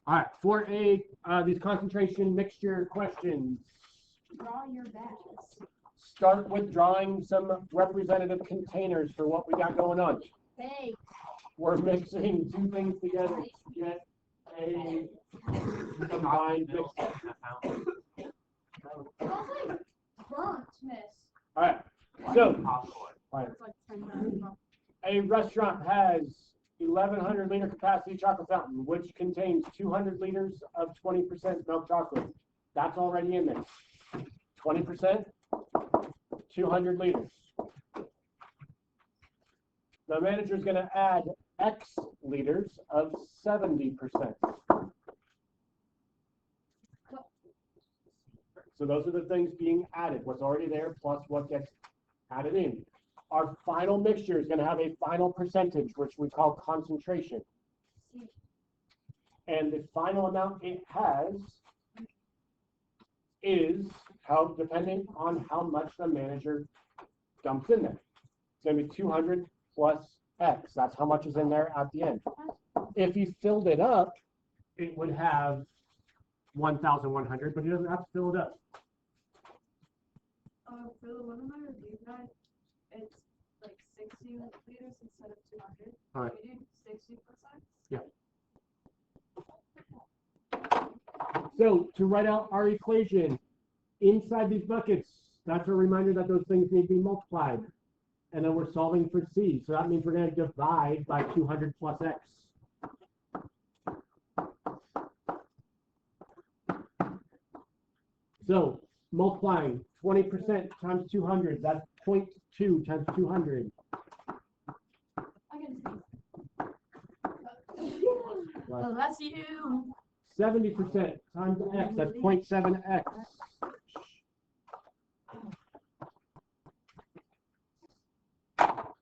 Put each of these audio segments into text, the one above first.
All right, for these concentration mixture questions, Draw your batches. start with drawing some representative containers for what we got going on. Hey. We're mixing two things together to get a combined mixture. It smells like burnt, miss. All right, so It's like 10 a restaurant has 1,100 liter capacity chocolate fountain, which contains 200 liters of 20% milk chocolate. That's already in there. 20%, 200 liters. The manager is going to add X liters of 70%. So those are the things being added, what's already there plus what gets added in. Our final mixture is going to have a final percentage, which we call concentration. And the final amount it has is how, depending on how much the manager dumps in there. It's going to be 200 plus X. That's how much is in there at the end. If he filled it up, it would have 1,100, but he doesn't have to fill it up. For the one I reviewed, guys, it's like 60 liters instead of 200. All right. We do 60%. Yeah. So to write out our equation, inside these buckets, that's a reminder that those things need to be multiplied. And then we're solving for C. So that means we're going to divide by 200 plus X. So multiplying 20% times 200, that's 0.2 times 200. I can see. Oh, that's you. 70% times X, that's 0.7X.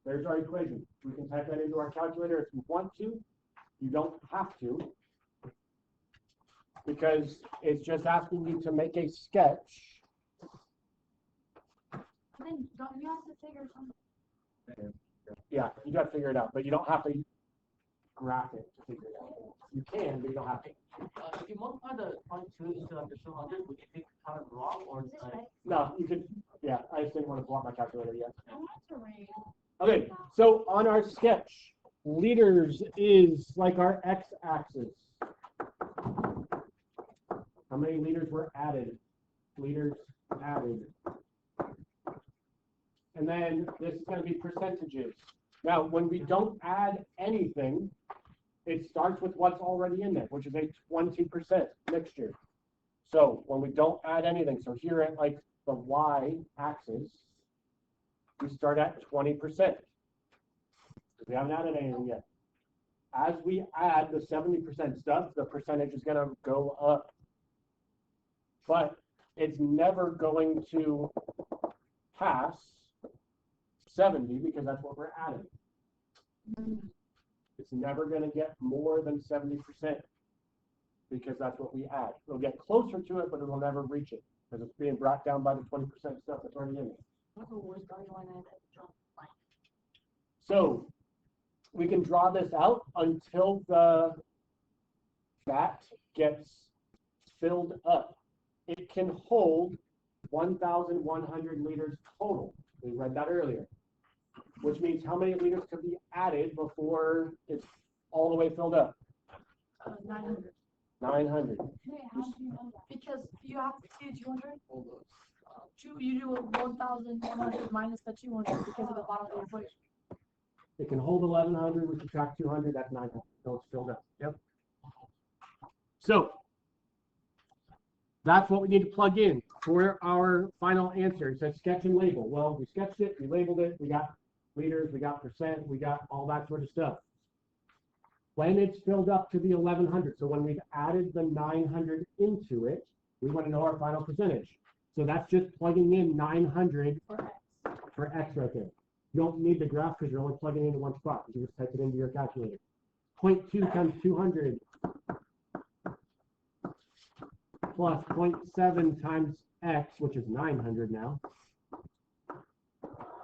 There's our equation. We can type that into our calculator if you want to. You don't have to, because it's just asking you to make a sketch. Then don't you have to figure something? Yeah, you got to figure it out, but you don't have to graph it to figure it out. You can, but you don't have to. If you multiply the 0.2 into like the 200, would you think kind of wrong or No, you could. Yeah, I just didn't want to blow up my calculator yet. I want to read. Okay, so on our sketch, liters is like our x-axis. How many liters were added? Liters added. And then this is going to be percentages. Now, when we don't add anything, it starts with what's already in there, which is a 20% mixture. So when we don't add anything, so here at like the y-axis, we start at 20%. We haven't added anything yet. As we add the 70% stuff, the percentage is going to go up. But it's never going to pass 70 because that's what we're adding. It's never going to get more than 70% because that's what we add. It'll get closer to it, but it will never reach it because it's being brought down by the 20% stuff that's already in it. So we can draw this out until the vat gets filled up. It can hold 1,100 liters total. We read that earlier, which means how many liters could be added before it's all the way filled up? 900. 900. Hey, how do you know that? Because you have to do 200. You do 1,100 minus the 200 because of the bottom of the equation. It can hold 1,100. We subtract 200. That's 900. So it's filled up. Yep. So that's what we need to plug in for our final answer. It says sketch and label. Well, we sketched it, we labeled it, we got liters, we got percent, we got all that sort of stuff. When it's filled up to the 1,100, so when we've added the 900 into it, we want to know our final percentage. So that's just plugging in 900 for X right there. You don't need the graph because you're only plugging into one spot. You just type it into your calculator. 0.2 times 200 plus 0.7 times X, which is 900 now,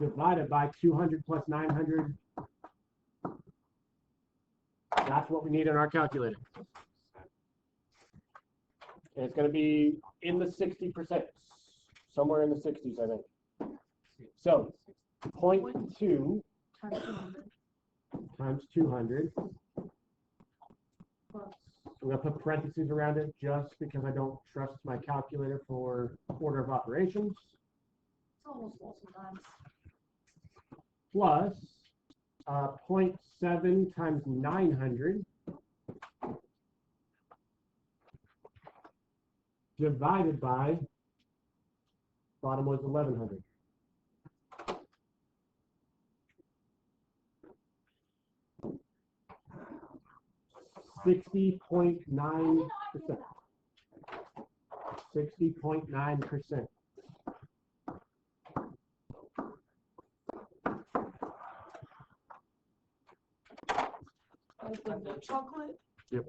divided by 200 plus 900. That's what we need in our calculator. And it's gonna be in the 60%, somewhere in the 60s, I think. So 0.2 Times 200 times 200. plus. I'm gonna put parentheses around it just because I don't trust my calculator for order of operations. It's almost full sometimes. Plus 0.7 times 900 divided by, bottom was 1100. $60.9%. 60.9%. I think the chocolate. Yep.